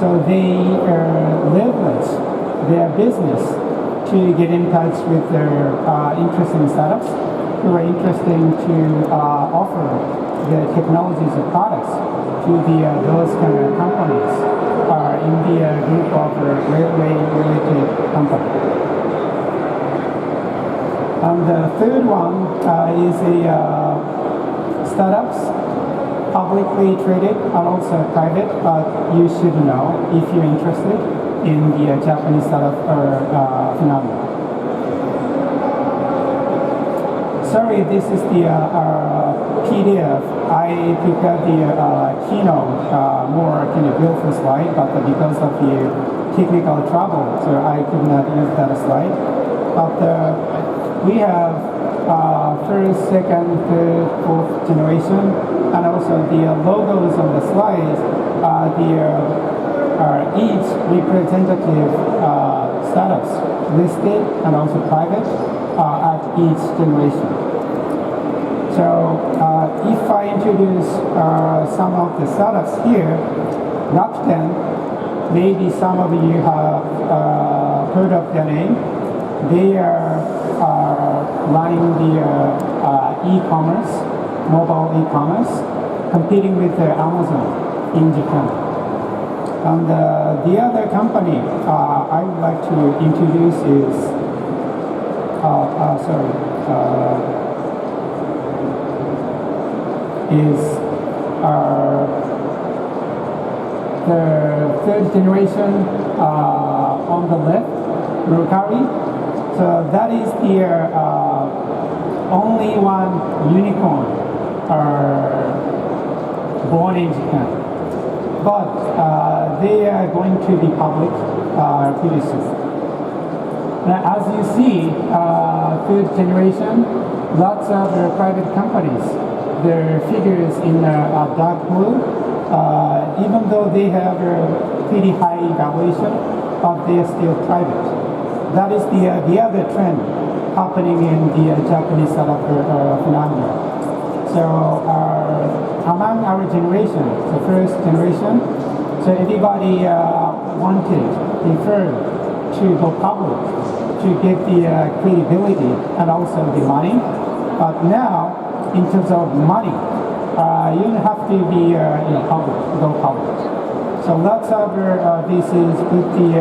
So they leverage their business to get in touch with their interesting startups who are interested to offer the technologies and products to those kind of companies in the group of railway-related companies. And the third one is startups, publicly traded and also private, but you should know if you're interested in the Japanese startup phenomenon. Sorry, this is the PDF. I prepared the keynote more kind of beautiful slide, but because of the technical trouble, so I could not use that slide. But we have first, second, third, fourth generation, and also the logos on the slides. Each representative startups listed and also private at each generation. So if I introduce some of the startups here, Rakuten, maybe some of you have heard of their name. They are running the e-commerce, mobile e-commerce, competing with Amazon in Japan. And the other company I would like to introduce is, the third generation on the left, Mercari. So that is the only one unicorn born in Japan. But they are going to be public pretty soon. Now, as you see, third generation, lots of private companies, their figures in dark blue, even though they have a pretty high valuation, but they are still private. That is the other trend happening in the Japanese startup phenomenon. So among our generation, the first generation, so everybody preferred to go public to get the credibility and also the money. But now, in terms of money, you don't have to be go public. So lots of VCs with the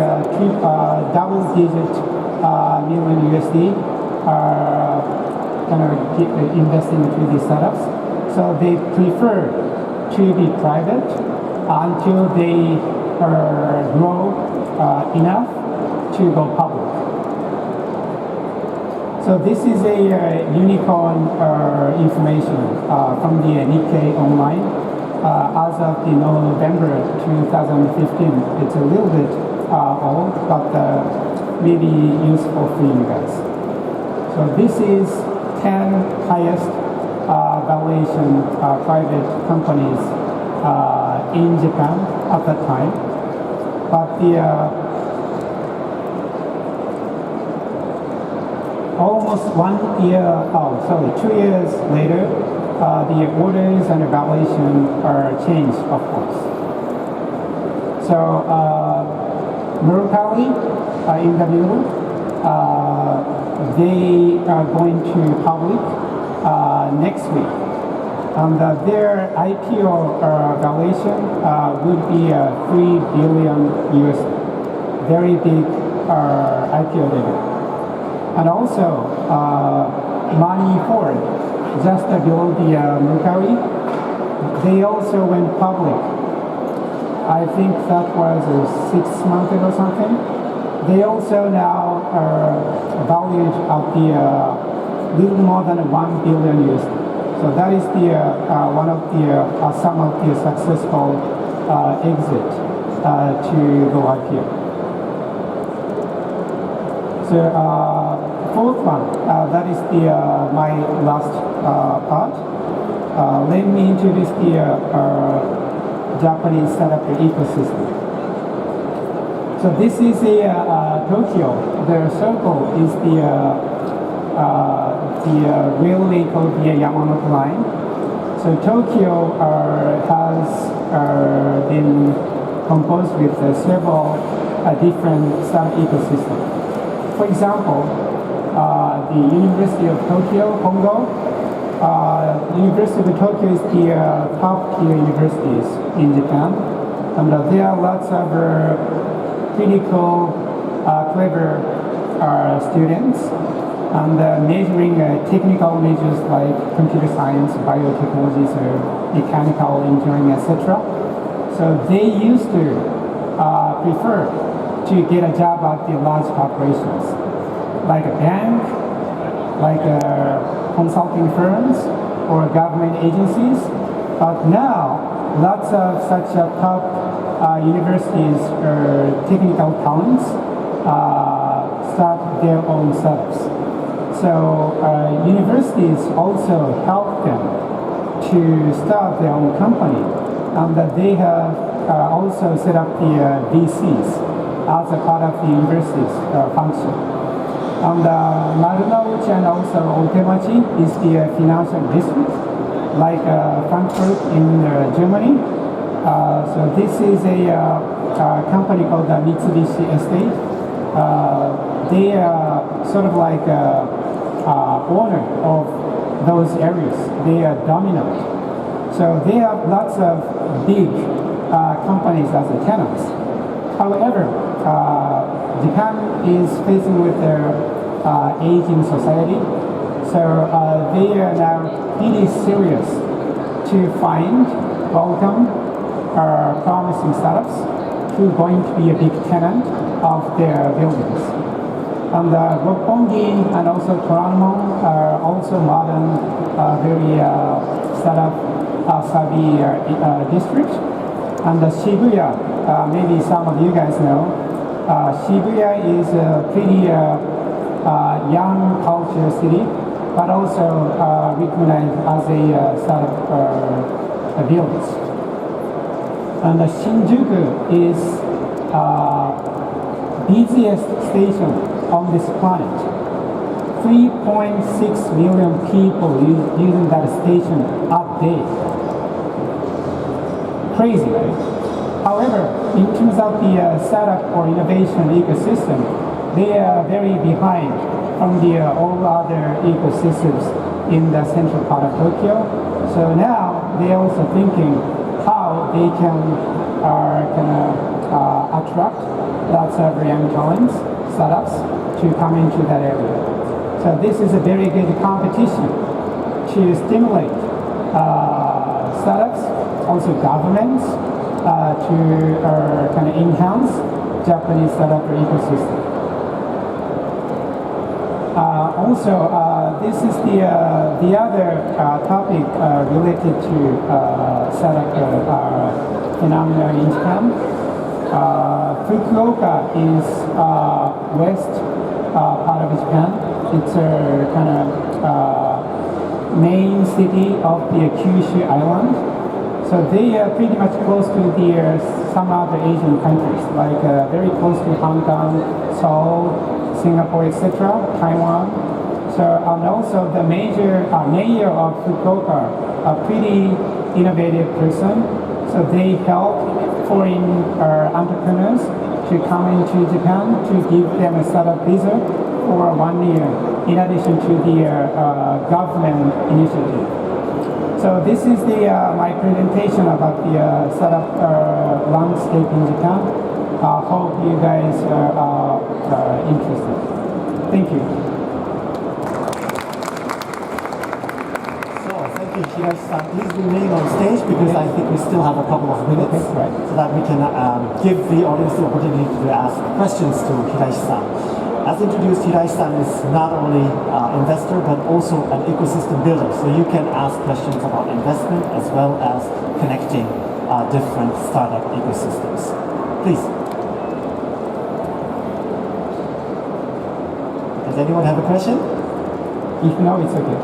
double-digit million USD are kind of investing into these startups. So they prefer to be private until they grow enough to go public. So this is a unicorn information from the Nikkei Online. As of the November 2015, it's a little bit old, but maybe useful for you guys. So this is 10 highest valuation private companies in Japan at that time. But the almost 2 years later, the orders and evaluation are changed, of course. So Mercari in the middle, they are going to public next week. And their IPO valuation would be 3 billion USD. Very big IPO level. And also, Money Ford, just below the Mercari, they also went public. I think that was 6 months ago or something. They also now are valued at the little more than 1 billion USD. So that is the one of the some of the successful exit to go IPO. So fourth one, that is the my last part. Let me introduce the Japanese startup ecosystem. So this is Tokyo. The circle is the railway called the Yamanote line. So Tokyo has been composed with several different sub-ecosystems. For example, the University of Tokyo, Hongo. University of Tokyo is the top tier universities in Japan, and there are lots of pretty cool, clever students, and majoring technical majors like computer science, biotechnologies, or mechanical engineering, etc. So they used to prefer to get a job at the large corporations, like a bank, like consulting firms or government agencies. But now, lots of such top universities or technical talents start their own startups. So universities also help them to start their own company, and they have also set up the VCs as a part of the university's function. And Marunouchi and also Otemachi is the financial district, like Frankfurt in Germany. So this is a company called the Mitsubishi Estate. They are sort of like owner of those areas. They are dominant. So they have lots of big companies as the tenants. However, Japan is facing with their aging society, so they are now really serious to find, welcome, promising startups who are going to be a big tenant of their buildings. And Roppongi and also Toranomon are also modern, very startup savvy district. And Shibuya, maybe some of you guys know, Shibuya is a pretty young culture city, but also recognized as a startup village. And Shinjuku is busiest station on this planet. 3.6 million people using that station a day. Crazy, right? However, in terms of the startup or innovation ecosystem, they are very behind from the all other ecosystems in the central part of Tokyo. So now they are also thinking how they can attract lots of young talents, startups, to come into that area. So this is a very good competition to stimulate startups, also governments, to kind of enhance Japanese startup ecosystem. Also, this is the other topic related to startup phenomena in Japan. Fukuoka is west part of Japan. It's a kind of main city of the Kyushu Island. So they are pretty much close to some other Asian countries, like very close to Hong Kong, Seoul, Singapore, etc., Taiwan. So and also the mayor of Fukuoka, a pretty innovative person. So they help foreign entrepreneurs to come into Japan to give them a startup visa for 1 year, in addition to the government initiative. So this is my presentation about the startup landscape in Japan. Hope you guys are interested. Thank you. So thank you, Hirashi-san. Please remain on stage because I think we still have a couple of minutes, right, so that we can give the audience the opportunity to ask questions to Hirashi-san. As introduced, Hirashi-san is not only an investor but also an ecosystem builder. So you can ask questions about investment as well as connecting different startup ecosystems. Please. Does anyone have a question? If no, it's okay.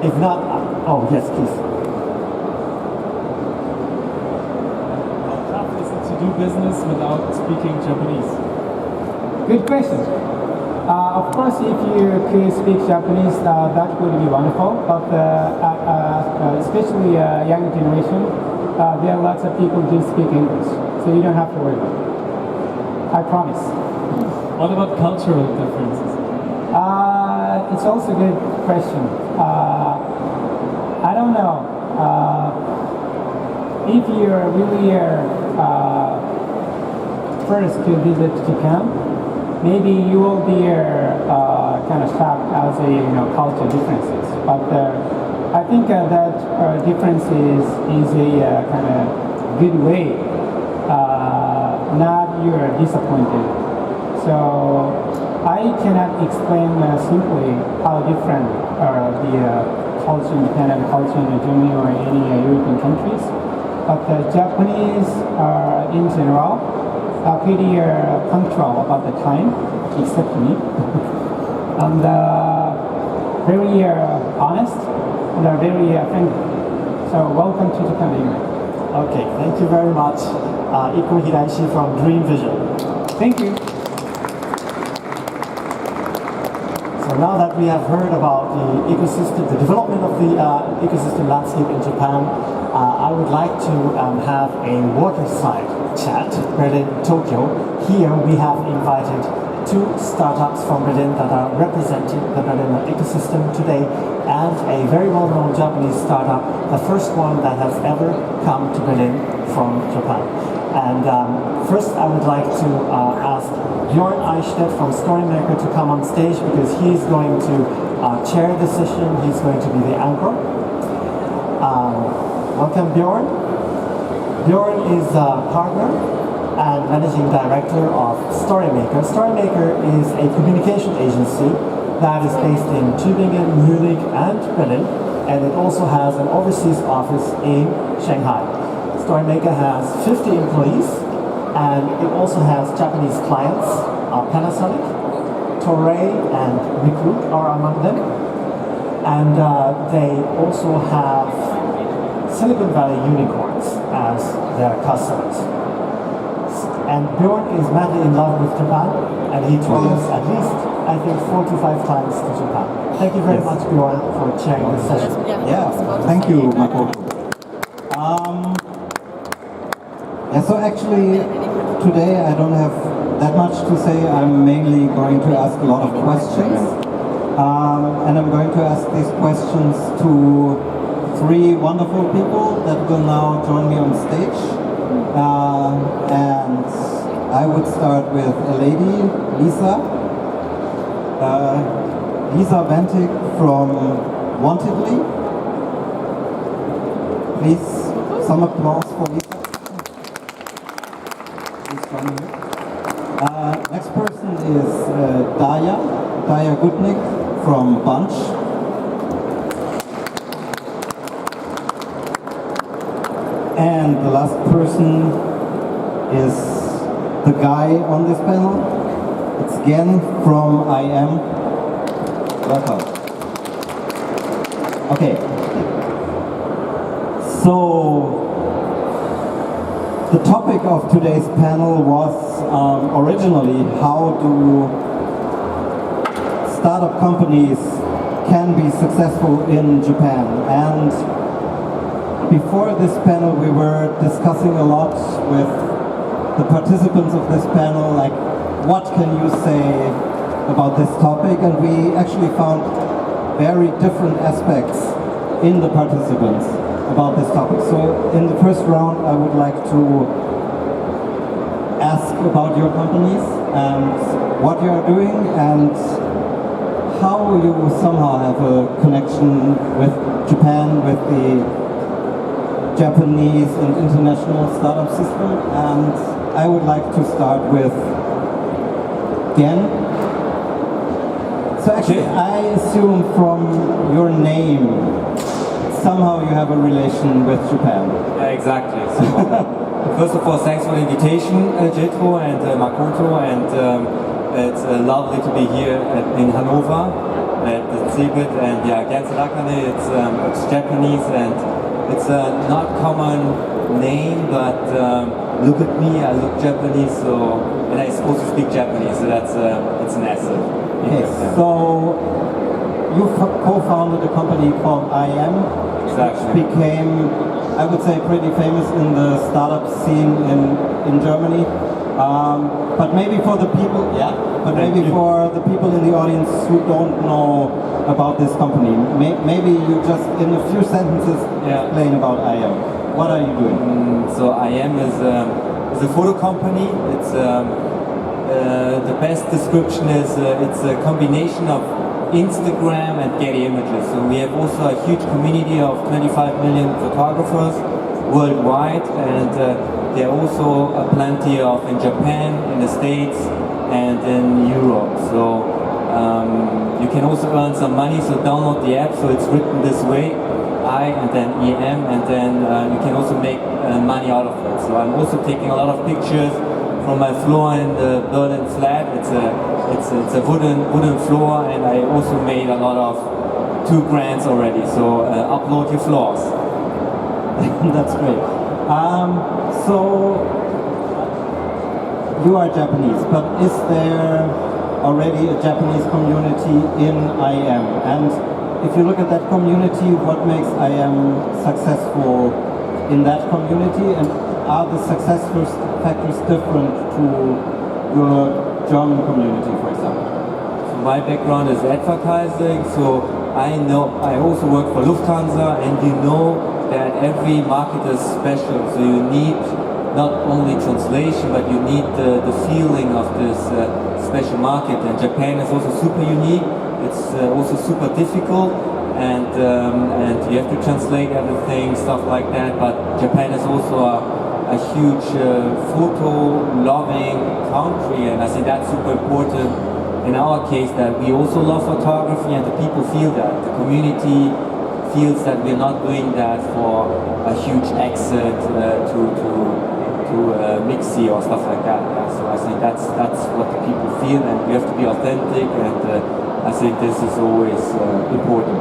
If not, oh yes, please. How tough is it to do business without speaking Japanese? Good question. Of course, if you could speak Japanese, that would be wonderful. But especially young generation, there are lots of people who speak English. so you don't have to worry about it. I promise. What about cultural differences? It's also a good question. I don't know. If you're really first to visit Japan, maybe you will be kind of shocked as culture differences. But I think that difference is a kind of good way. Not you're disappointed. So I cannot explain simply how different the culture in Japan and culture in Germany or any European countries. But the Japanese are in general pretty punctual about the time, except me, and very honest and are very friendly. So welcome to Japan anyway. Okay, thank you very much, Iko Hiraishi from Dream Vision. Thank you. So now that we have heard about the ecosystem, the development of the ecosystem landscape in Japan, I would like to have a waterside chat, Berlin, Tokyo. Here we have invited two startups from Berlin that are representing the Berlin ecosystem today, and a very well-known Japanese startup, the first one that has ever come to Berlin from Japan. And first I would like to ask Bjorn Eichstädt from Storymaker to come on stage, because he's going to chair the session. He's going to be the anchor. Welcome, Bjorn. Bjorn is a partner and managing director of Storymaker. Storymaker is a communication agency that is based in Tübingen, Munich, and Berlin, and it also has an overseas office in Shanghai. Storymaker has 50 employees, and it also has Japanese clients. Panasonic, Toray, and Recruit are among them. And they also have Silicon Valley unicorns as their customers. And Bjorn is madly in love with Japan, and he travels at least, I think, 4 to 5 times to Japan. Thank you very much, Bjorn, for chairing this session. Yeah, thank you, Makoto. So actually, today I don't have that much to say. I'm mainly going to ask a lot of questions. And I'm going to ask these questions to 3 wonderful people that will now join me on stage. And I would start with a lady, Lisa. Lisa Ventig from Wantedly. Please, some applause for Lisa. Next person is Daya Gutnik from Bunch. And the last person is the guy on this panel. It's Gen from IM. Welcome. Okay. So, the topic of today's panel was originally how do startup companies can be successful in Japan. And before this panel we were discussing a lot with the participants of this panel, like what can you say about this topic, and we actually found very different aspects in the participants about this topic. So in the first round I would like to ask about your companies and what you are doing and how you somehow have a connection with Japan, with the Japanese and international startup system. And I would like to start with Gen. So actually I assume from your name somehow you have a relation with Japan. Yeah, exactly. So, first of all, thanks for the invitation, JETRO and Makoto, and it's lovely to be here in Hannover at the exhibit. And yeah, Genserakkane, it's Japanese, and it's a not common name, but look at me, I look Japanese, so, and I'm supposed to speak Japanese, so that's it's an asset. Okay, so you co-founded a company called IM. Exactly. Which became, I would say, pretty famous in the startup scene in Germany. But maybe for the people, for the people in the audience who don't know about this company, maybe you just in a few sentences explain about IM. What are you doing? So IM is a photo company. It's the best description is it's a combination of Instagram and Getty Images. So we have also a huge community of 25 million photographers worldwide, and there are also plenty of in Japan, in the States, and in Europe. So you can also earn some money. So download the app. So it's written this way, I and then EM, and then you can also make money out of it. So I'm also taking a lot of pictures from my floor in the Berlin flat. It's a wooden floor, and I also made a lot of 2 grants already. So upload your floors. That's great. So you are Japanese, but is there already a Japanese community in IM? And if you look at that community, what makes IM successful in that community? And are the success factors different to your German community, for example? So my background is advertising, so I also work for Lufthansa, and you know that every market is special, so you need not only translation, but you need the feeling of this special market. And Japan is also super unique. It's also super difficult, and you have to translate everything, stuff like that. But Japan is also a huge photo-loving country, and I think that's super important in our case, that we also love photography, and the people feel that. The community feels that we're not doing that for a huge exit to Mixi or stuff like that. Yeah. So I think that's what the people feel, and we have to be authentic, and I think this is always important.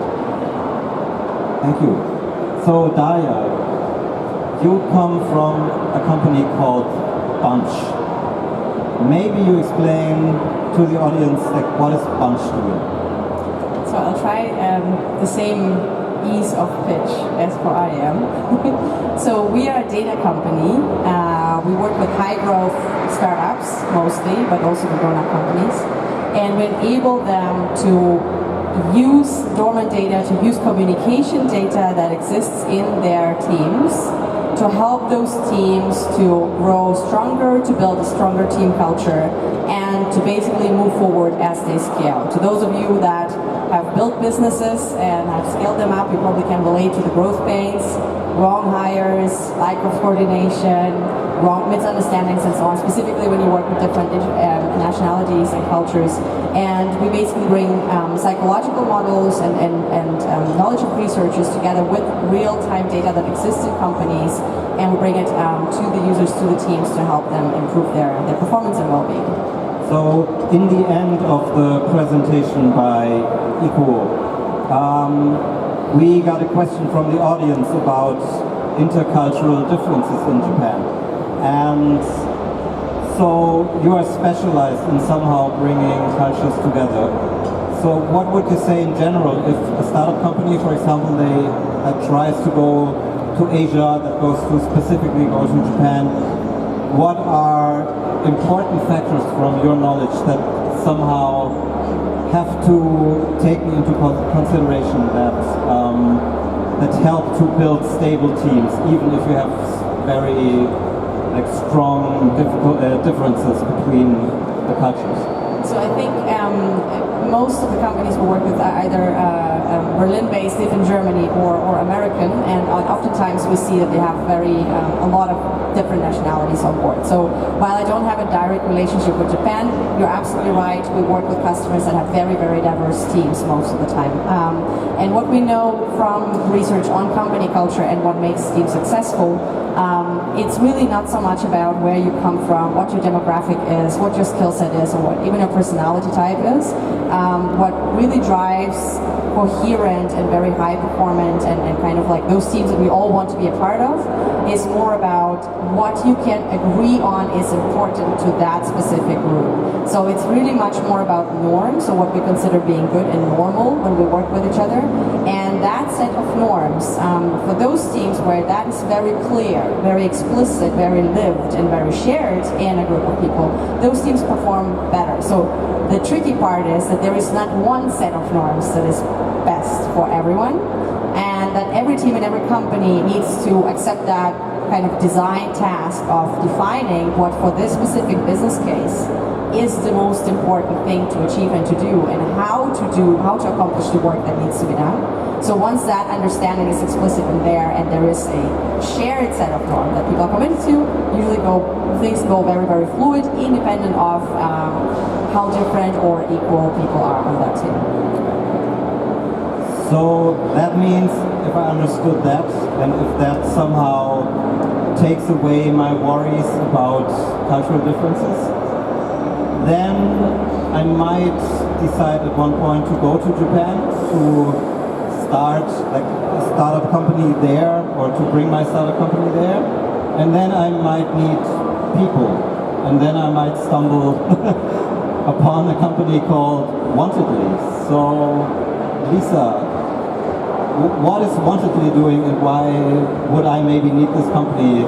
Thank you. So Daya, you come from a company called Bunch. Maybe you explain to the audience, like, what is Bunch doing? So I'll try the same ease of pitch as for IM. So we are a data company. We work with high growth startups mostly, but also the grown-up companies. And we enable them to use dormant data, to use communication data that exists in their teams, to help those teams to grow stronger, to build a stronger team culture, and to basically move forward as they scale. To those of you that have built businesses and have scaled them up, you probably can relate to the growth pains, wrong hires, lack of coordination, wrong misunderstandings, and so on, specifically when you work with different nationalities and cultures. And we basically bring psychological models and knowledge of researchers together with real-time data that exists in companies, and we bring it to the users, to the teams, to help them improve their performance and well-being. So in the end of the presentation by Ikuo, we got a question from the audience about intercultural differences in Japan. And so you are specialized in somehow bringing cultures together. So what would you say in general, if a startup company, for example, that tries to go to Asia, that goes to specifically go to Japan, what are important factors from your knowledge that somehow have to take into consideration that help to build stable teams, even if you have very strong differences between the cultures? So I think most of the companies we work with are either Berlin-based, live in Germany, or American, and oftentimes we see that they have a lot of different nationalities on board. So while I don't have a direct relationship with Japan, you're absolutely right. We work with customers that have very, very diverse teams most of the time. And what we know from research on company culture and what makes teams successful, it's really not so much about where you come from, what your demographic is, what your skill set is, or what even your personality type is. What really drives coherent and very high performant and kind of like those teams that we all want to be a part of is more about what you can agree on is important to that specific group. So it's really much more about norms, so what we consider being good and normal when we work with each other. And that set of norms, for those teams where that is very clear, very explicit, very lived, and very shared in a group of people, those teams perform better. So the tricky part is that there is not one set of norms that is best for everyone, and that every team and every company needs to accept that kind of design task of defining what for this specific business case is the most important thing to achieve and to do, and how to accomplish the work that needs to be done. So once that understanding is explicit in there, and there is a shared set of norms that people are committed to, usually things go very, very fluid, independent of how different or equal people are on that team. So that means, if I understood that, and if that somehow takes away my worries about cultural differences, then I might decide at one point to go to Japan to start like a startup company there, or to bring my startup company there, and then I might meet people, and then I might stumble upon a company called Wantedly. So, Lisa, what is Wantedly doing, and why would I maybe need this company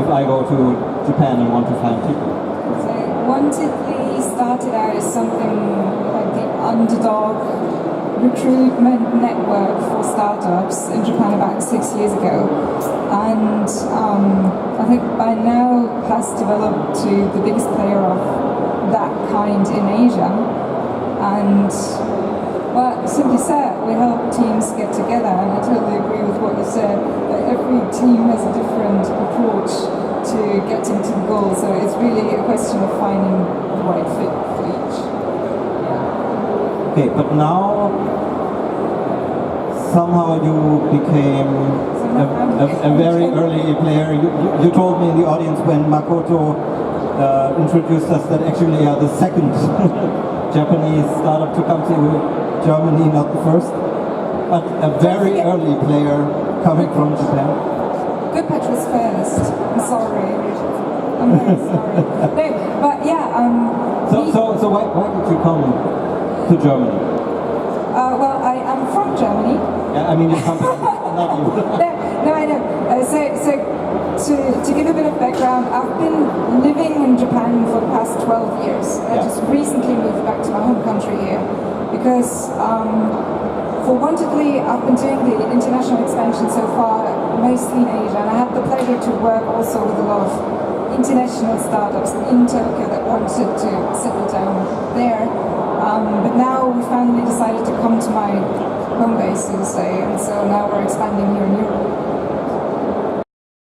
if I go to Japan and want to find people? So Wantedly started out as something like the underdog recruitment network for startups in Japan about 6 years ago, and I think by now has developed to the biggest player of that kind in Asia. And well, simply said, we help teams get together, and I totally agree with what you said, that every team has a different approach to getting to the goal, so it's really a question of finding the right fit for each. Okay, but now somehow you became a very early player. You told me in the audience when Makoto introduced us that actually you are the second Japanese startup to come to Germany, not the first, but a very early player coming from Japan. Good Patch was first. I'm sorry. I'm very sorry. No, but yeah. So why did you come to Germany? Well, I am from Germany. Yeah, I mean your company, not you. No, I know. To give a bit of background, I've been living in Japan for the past 12 years. I just recently moved back to my home country here because for Wantedly, I've been doing the international expansion so far, mostly in Asia, and I had the pleasure to work also with a lot of international startups in Tokyo that wanted to settle down there. But now we finally decided to come to my home base, so to say, and so now we're expanding here in Europe.